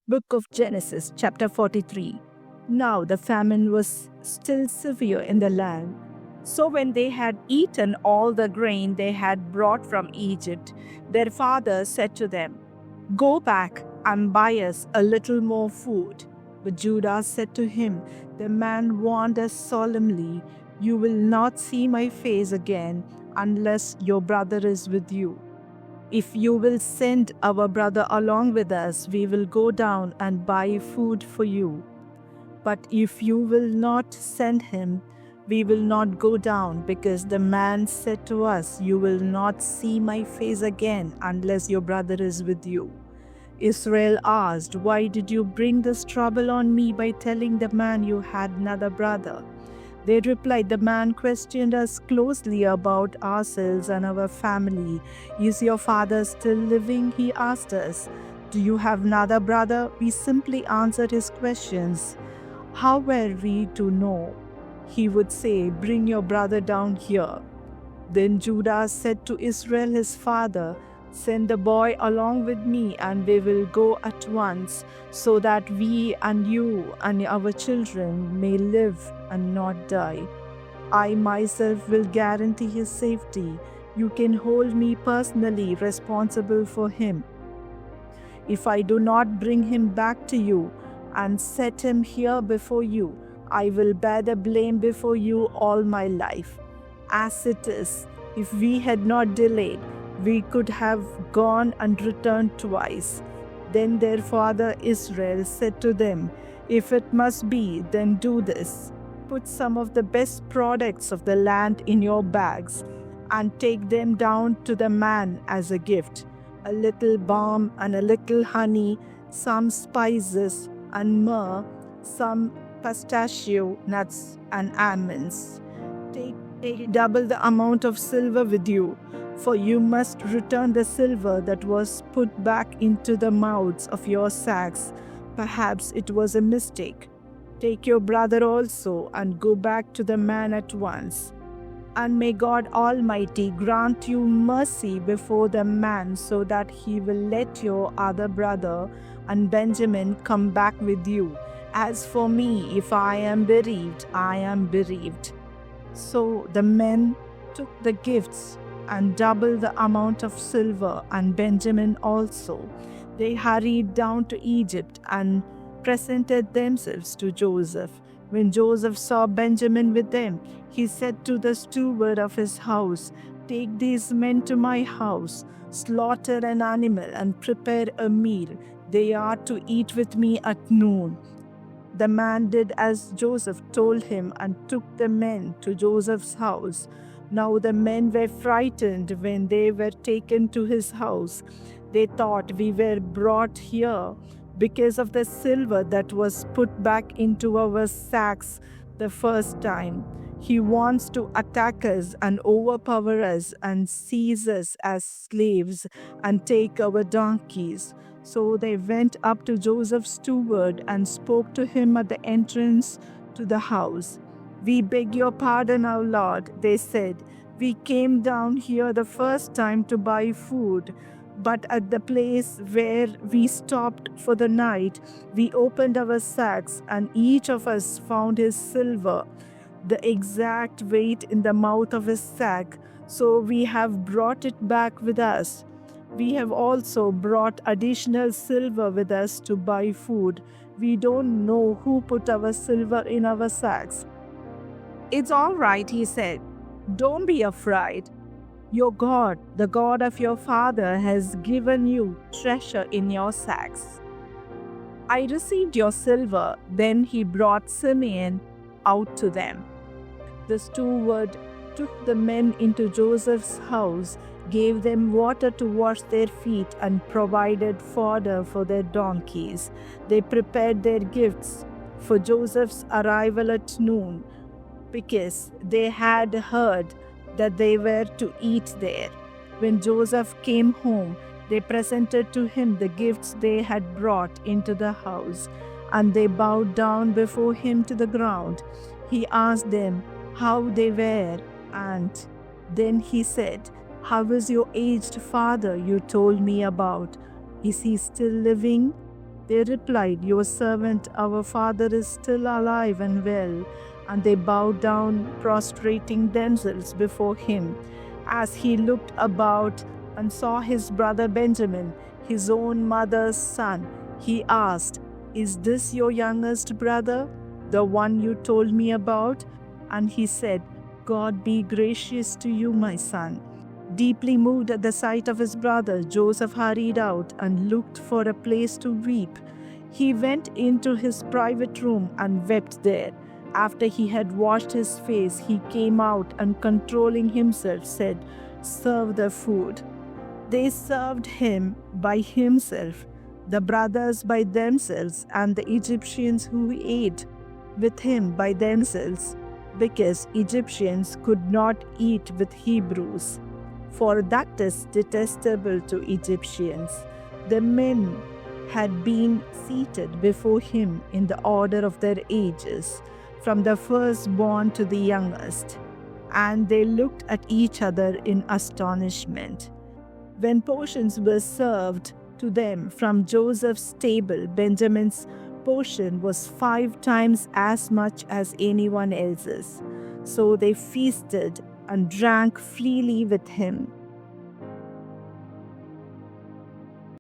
Book of Genesis, chapter 43. Now the famine was still severe in the land. So when they had eaten all the grain they had brought from Egypt, their father said to them, "Go back and buy us a little more food." But Judah said to him, "The man warned us solemnly, 'You will not see my face again unless your brother is with you.' If you will send our brother along with us, we will go down and buy food for you. But if you will not send him, we will not go down, because the man said to us, 'You will not see my face again unless your brother is with you.'" Israel asked, "Why did you bring this trouble on me by telling the man you had another brother?" They replied, "The man questioned us closely about ourselves and our family. 'Is your father still living?' he asked us. 'Do you have another brother?' We simply answered his questions. How were we to know? He would say, 'Bring your brother down here.' Then Judah said to Israel his father, 'Send the boy along with me, and we will go at once, so that we and you and our children may live and not die. I myself will guarantee his safety. You can hold me personally responsible for him. If I do not bring him back to you and set him here before you, I will bear the blame before you all my life. As it is, if we had not delayed, we could have gone and returned twice." Then their father Israel said to them, "If it must be, then do this. Put some of the best products of the land in your bags and take them down to the man as a gift: a little balm and a little honey, some spices and myrrh, some pistachio nuts and almonds. Take double the amount of silver with you, for you must return the silver that was put back into the mouths of your sacks. Perhaps it was a mistake. Take your brother also and go back to the man at once. And may God Almighty grant you mercy before the man, so that he will let your other brother and Benjamin come back with you. As for me, if I am bereaved, I am bereaved." So the men took the gifts and doubled the amount of silver, and Benjamin also. They hurried down to Egypt and presented themselves to Joseph. When Joseph saw Benjamin with them, he said to the steward of his house, "Take these men to my house, slaughter an animal and prepare a meal. They are to eat with me at noon." The man did as Joseph told him and took the men to Joseph's house. Now the men were frightened when they were taken to his house. They thought, "We were brought here because of the silver that was put back into our sacks the first time. He wants to attack us and overpower us and seize us as slaves and take our donkeys." So they went up to Joseph's steward and spoke to him at the entrance to the house. "We beg your pardon, our lord," they said. "We came down here the first time to buy food, but at the place where we stopped for the night, we opened our sacks, and each of us found his silver, the exact weight in the mouth of his sack. So we have brought it back with us. We have also brought additional silver with us to buy food. We don't know who put our silver in our sacks." "It's all right," he said. "Don't be afraid. Your God, the God of your father, has given you treasure in your sacks. I received your silver." Then he brought Simeon out to them. The steward took the men into Joseph's house, gave them water to wash their feet, and provided fodder for their donkeys. They prepared their gifts for Joseph's arrival at noon, because they had heard that they were to eat there. When Joseph came home, they presented to him the gifts they had brought into the house, and they bowed down before him to the ground. He asked them how they were, and then he said, "How is your aged father you told me about? Is he still living?" They replied, "Your servant, our father, is still alive and well." And they bowed down, prostrating themselves before him. As he looked about and saw his brother Benjamin, his own mother's son, he asked, "Is this your youngest brother, the one you told me about?" And he said, "God be gracious to you, my son." Deeply moved at the sight of his brother, Joseph hurried out and looked for a place to weep. He went into his private room and wept there. After he had washed his face, he came out and, controlling himself, said, "Serve the food." They served him by himself, the brothers by themselves, and the Egyptians who ate with him by themselves, because Egyptians could not eat with Hebrews, for that is detestable to Egyptians. The men had been seated before him in the order of their ages, from the firstborn to the youngest, and they looked at each other in astonishment. When portions were served to them from Joseph's table, Benjamin's portion was 5 times as much as anyone else's. So they feasted and drank freely with him.